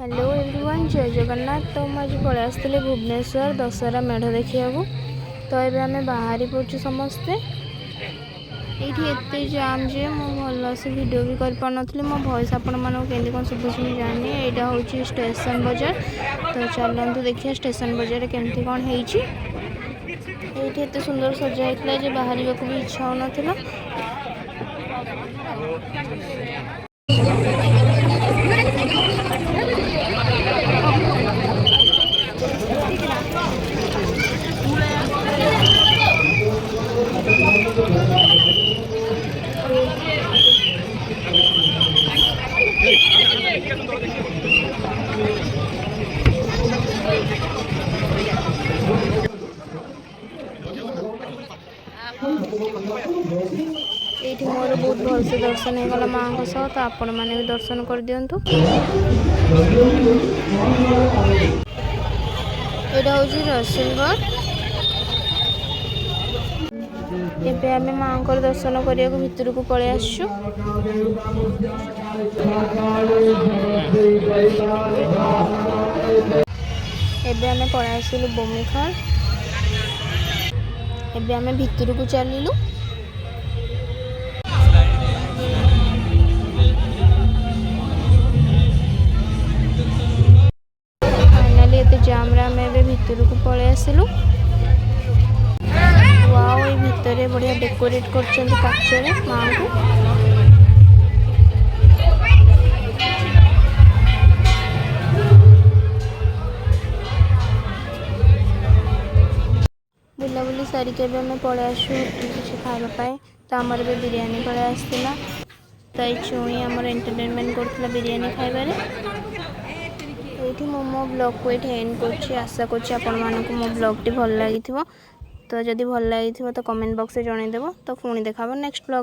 Hello everyone, जय जगन्नाथ। तो मुझे पलि आसती भुवनेश्वर दशहरा मेढ़ देखा। तो ये आम बाहरी पड़ू समस्ते। ये एत जाम जे भल से भिड भी कर पार्नी। मो भॉइस आपण मानक केमती कौन शुभुच मुझे जानी। यहाँ हूँ स्टेशन बजार। तो चलतु देखिए स्टेशन बजार केमती कौन है। एत सुंदर सजा होता बाहर को भी इच्छा हो नाला। ये मोर बहुत भलसे दर्शन होगा माँ को सह। तो आपण मैंने भी दर्शन कर दिंतु। यहाँ हूँ रसुलगढ़। एबे आम माँ को दर्शन करने भितर को पलि आसु। एबे आम पलि आसिलु बोमीखाल। एबे आम भितर को चलिलु। फाइनाली एत जाम आम भितर को पलि आसिलु। वाओ, ये भितर बढ़िया डेकोरेट कर काचरे माँ को। बुलाबुली सारिक आम पलि आसु किसी खावाई। तो आमर भी बिरियानी पलि आसला। तो ये छुई आमर एंटरटेनमेंट करथिला बिरियानी खाइबारे। ये मो ब्लॉग को ये एंड कर आशा कर मो ब्लॉग टी भल लगी। तो जदि भल लगी तो कमेंट बॉक्स में जनईदेव। तो पुणी देखा नेक्स्ट ब्लॉग।